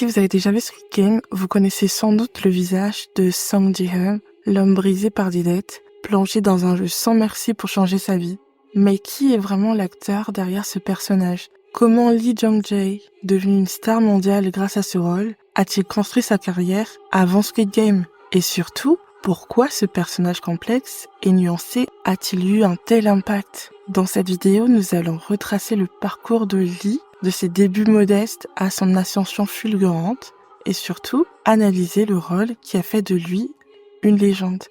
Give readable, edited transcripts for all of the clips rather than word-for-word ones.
Si vous avez déjà vu Squid Game, vous connaissez sans doute le visage de Song Ji-heon, l'homme brisé par des dettes, plongé dans un jeu sans merci pour changer sa vie. Mais qui est vraiment l'acteur derrière ce personnage? Comment Lee Jong-jae, devenu une star mondiale grâce à ce rôle, a-t-il construit sa carrière avant Squid Game? Et surtout, pourquoi ce personnage complexe et nuancé a-t-il eu un tel impact? Dans cette vidéo, nous allons retracer le parcours de Lee, de ses débuts modestes à son ascension fulgurante, et surtout analyser le rôle qui a fait de lui une légende.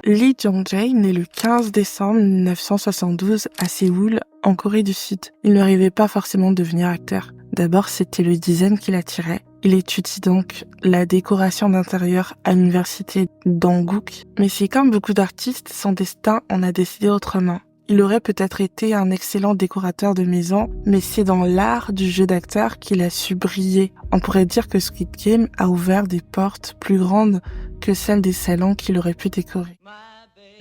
Lee Jong-jae naît le 15 décembre 1972 à Séoul, en Corée du Sud. Il ne rêvait pas forcément de devenir acteur. D'abord, c'était le design qui l'attirait. Il étudie donc la décoration d'intérieur à l'université d'Hankook. Mais c'est comme beaucoup d'artistes, son destin en a décidé autrement. Il aurait peut-être été un excellent décorateur de maison, mais c'est dans l'art du jeu d'acteur qu'il a su briller. On pourrait dire que Squid Game a ouvert des portes plus grandes que celles des salons qu'il aurait pu décorer.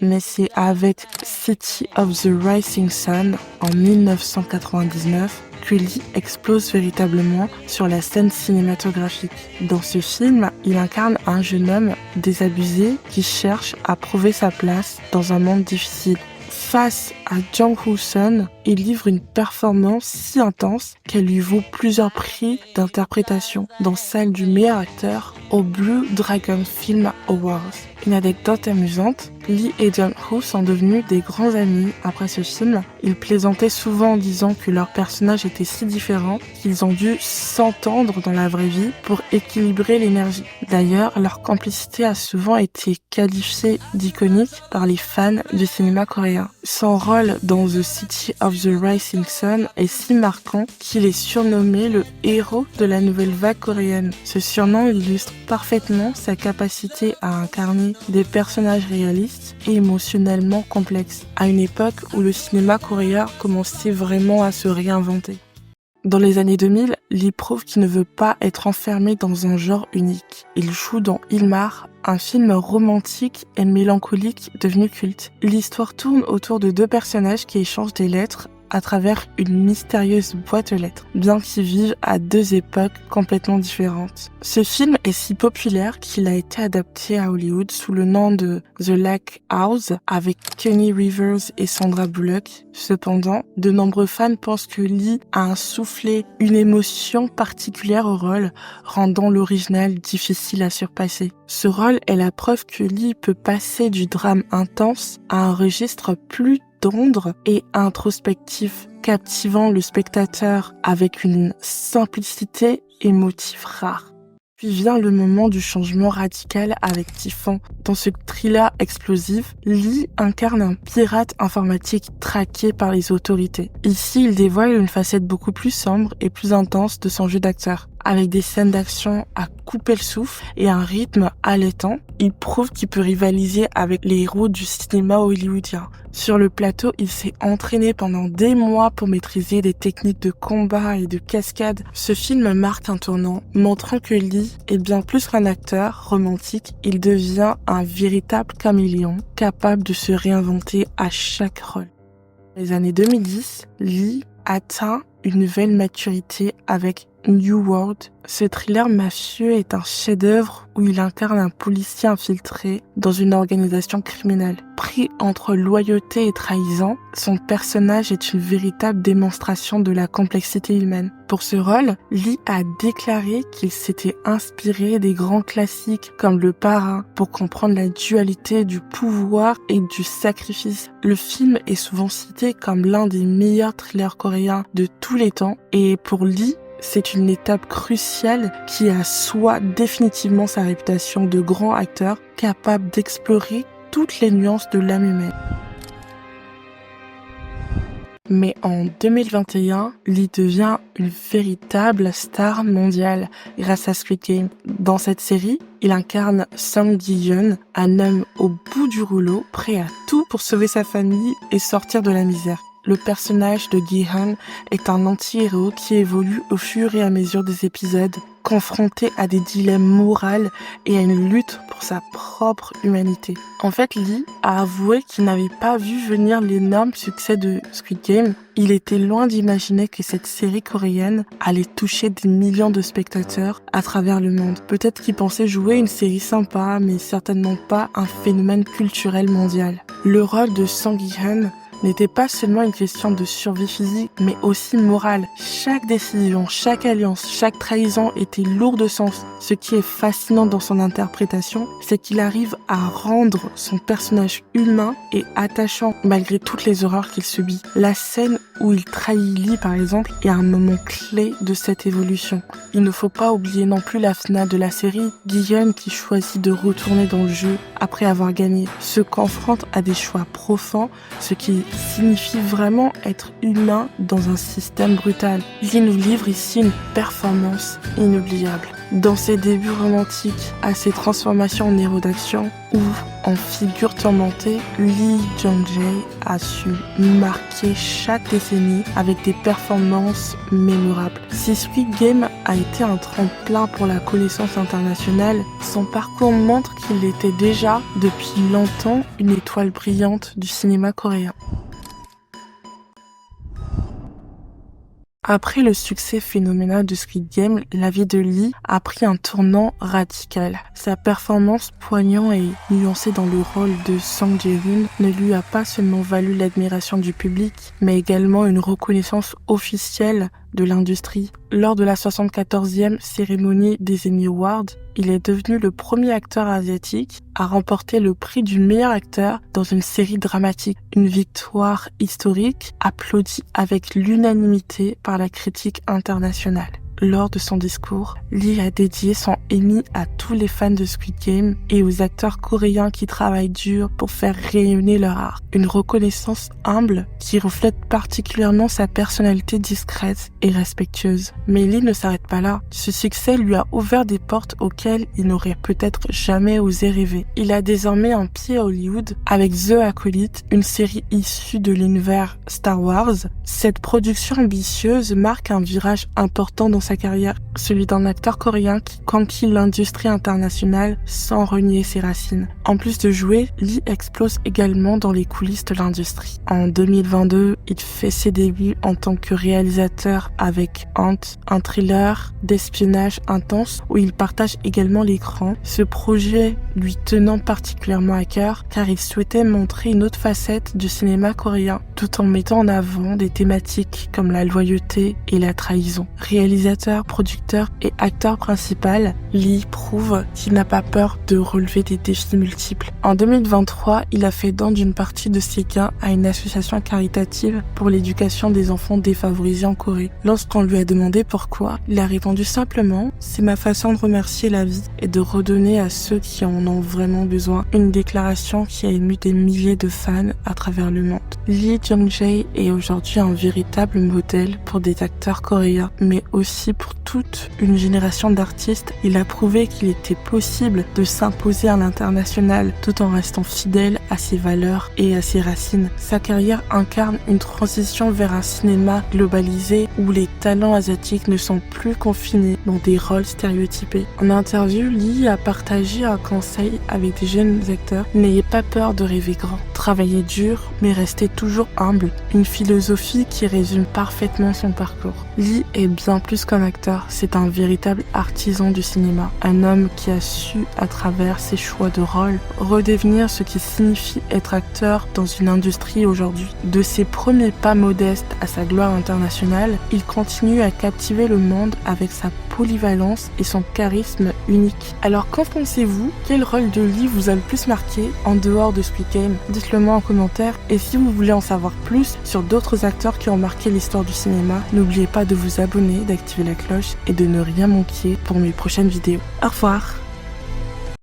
Mais c'est avec City of the Rising Sun, en 1999, que Lee explose véritablement sur la scène cinématographique. Dans ce film, il incarne un jeune homme désabusé qui cherche à prouver sa place dans un monde difficile. Face à Jang Woo-sun, il livre une performance si intense qu'elle lui vaut plusieurs prix d'interprétation, dont celle du meilleur acteur au Blue Dragon Film Awards. Une anecdote amusante, Lee et Jung-ho sont devenus des grands amis après ce film. Ils plaisantaient souvent en disant que leurs personnages étaient si différents qu'ils ont dû s'entendre dans la vraie vie pour équilibrer l'énergie. D'ailleurs, leur complicité a souvent été qualifiée d'iconique par les fans du cinéma coréen. Son rôle dans The City of the Rising Sun est si marquant qu'il est surnommé le héros de la nouvelle vague coréenne. Ce surnom illustre parfaitement sa capacité à incarner des personnages réalistes et émotionnellement complexes, à une époque où le cinéma coréen commençait vraiment à se réinventer. Dans les années 2000, Lee prouve qu'il ne veut pas être enfermé dans un genre unique. Il joue dans Ilmar, un film romantique et mélancolique devenu culte. L'histoire tourne autour de deux personnages qui échangent des lettres à travers une mystérieuse boîte aux lettres, bien qu'ils vivent à deux époques complètement différentes. Ce film est si populaire qu'il a été adapté à Hollywood sous le nom de The Lake House avec Kenny Rivers et Sandra Bullock. Cependant, de nombreux fans pensent que Lee a insufflé une émotion particulière au rôle, rendant l'original difficile à surpasser. Ce rôle est la preuve que Lee peut passer du drame intense à un registre plus tendre et introspectif, captivant le spectateur avec une simplicité émotive rare. Puis vient le moment du changement radical avec Typhon. Dans ce thriller explosif, Lee incarne un pirate informatique traqué par les autorités. Ici, il dévoile une facette beaucoup plus sombre et plus intense de son jeu d'acteur. Avec des scènes d'action à couper le souffle et un rythme haletant, il prouve qu'il peut rivaliser avec les héros du cinéma hollywoodien. Sur le plateau, il s'est entraîné pendant des mois pour maîtriser des techniques de combat et de cascade. Ce film marque un tournant, montrant que Lee est bien plus qu'un acteur romantique, il devient un véritable caméléon, capable de se réinventer à chaque rôle. Dans les années 2010, Lee atteint une nouvelle maturité avec New World. Ce thriller mafieux est un chef-d'œuvre où il incarne un policier infiltré dans une organisation criminelle. Pris entre loyauté et trahison, son personnage est une véritable démonstration de la complexité humaine. Pour ce rôle, Lee a déclaré qu'il s'était inspiré des grands classiques comme Le Parrain pour comprendre la dualité du pouvoir et du sacrifice. Le film est souvent cité comme l'un des meilleurs thrillers coréens de tous les temps et pour Lee, c'est une étape cruciale qui assoit définitivement sa réputation de grand acteur capable d'explorer toutes les nuances de l'âme humaine. Mais en 2021, Lee devient une véritable star mondiale grâce à Squid Game. Dans cette série, il incarne Sung Gi-hyun, un homme au bout du rouleau, prêt à tout pour sauver sa famille et sortir de la misère. Le personnage de Gi-hyun est un anti-héros qui évolue au fur et à mesure des épisodes, confronté à des dilemmes moraux et à une lutte pour sa propre humanité. En fait, Lee a avoué qu'il n'avait pas vu venir l'énorme succès de Squid Game. Il était loin d'imaginer que cette série coréenne allait toucher des millions de spectateurs à travers le monde. Peut-être qu'il pensait jouer une série sympa, mais certainement pas un phénomène culturel mondial. Le rôle de Sung Gi-hyun n'était pas seulement une question de survie physique, mais aussi morale. Chaque décision, chaque alliance, chaque trahison était lourde de sens. Ce qui est fascinant dans son interprétation, c'est qu'il arrive à rendre son personnage humain et attachant malgré toutes les horreurs qu'il subit. La scène où il trahit Lee, par exemple, est un moment clé de cette évolution. Il ne faut pas oublier non plus la finale de la série. Gi-hyun, qui choisit de retourner dans le jeu après avoir gagné, se confronte à des choix profonds, ce qui signifie vraiment être humain dans un système brutal. Lee nous livre ici une performance inoubliable. Dans ses débuts romantiques à ses transformations en héros d'action ou en figure tourmentée, Lee Jung-jae a su marquer chaque décennie avec des performances mémorables. Si Squid Game a été un tremplin pour la connaissance internationale, son parcours montre qu'il était déjà depuis longtemps une étoile brillante du cinéma coréen. Après le succès phénoménal de Squid Game, la vie de Lee a pris un tournant radical. Sa performance poignante et nuancée dans le rôle de Sung Ji-hyun ne lui a pas seulement valu l'admiration du public, mais également une reconnaissance officielle de l'industrie. Lors de la 74e cérémonie des Emmy Awards, il est devenu le premier acteur asiatique à remporter le prix du meilleur acteur dans une série dramatique. Une victoire historique applaudie avec l'unanimité par la critique internationale. Lors de son discours, Lee a dédié son Emmy à tous les fans de Squid Game et aux acteurs coréens qui travaillent dur pour faire rayonner leur art. Une reconnaissance humble qui reflète particulièrement sa personnalité discrète et respectueuse. Mais Lee ne s'arrête pas là. Ce succès lui a ouvert des portes auxquelles il n'aurait peut-être jamais osé rêver. Il a désormais un pied à Hollywood avec The Acolyte, une série issue de l'univers Star Wars. Cette production ambitieuse marque un virage important dans sa carrière, celui d'un acteur coréen qui conquit l'industrie internationale sans renier ses racines. En plus de jouer, Lee explose également dans les coulisses de l'industrie. En 2022, il fait ses débuts en tant que réalisateur avec Ant, un thriller d'espionnage intense où il partage également l'écran. Ce projet lui tenant particulièrement à cœur car il souhaitait montrer une autre facette du cinéma coréen tout en mettant en avant des thématiques comme la loyauté et la trahison. Réalisateur, producteur et acteur principal, Lee prouve qu'il n'a pas peur de relever des défis multiples. En 2023, il a fait don d'une partie de ses gains à une association caritative pour l'éducation des enfants défavorisés en Corée. Lorsqu'on lui a demandé pourquoi, il a répondu simplement « C'est ma façon de remercier la vie et de redonner à ceux qui en ont vraiment besoin ». Une déclaration qui a ému des milliers de fans à travers le monde. Lee Jung-jae est aujourd'hui un véritable modèle pour des acteurs coréens, mais aussi pour toute une génération d'artistes. Il a prouvé qu'il était possible de s'imposer à l'international tout en restant fidèle à ses valeurs et à ses racines. Sa carrière incarne une transition vers un cinéma globalisé où les talents asiatiques ne sont plus confinés dans des rôles stéréotypés. En interview, Lee a partagé un conseil avec des jeunes acteurs: n'ayez pas peur de rêver grand. Travaillez dur, mais restez toujours humble. Une philosophie qui résume parfaitement son parcours. Lee est bien plus qu'un acteur, c'est un véritable artisan du cinéma. Un homme qui a su, à travers ses choix de rôle, redevenir ce qui signifie être acteur dans une industrie aujourd'hui. De ses premiers pas modestes à sa gloire internationale, il continue à captiver le monde avec sa polyvalence et son charisme unique. Alors qu'en pensez-vous? Quel rôle de Lee vous a le plus marqué en dehors de Squid Game? Dites-le moi en commentaire, et si vous voulez en savoir plus sur d'autres acteurs qui ont marqué l'histoire du cinéma, n'oubliez pas de vous abonner, d'activer la cloche et de ne rien manquer pour mes prochaines vidéos. Au revoir!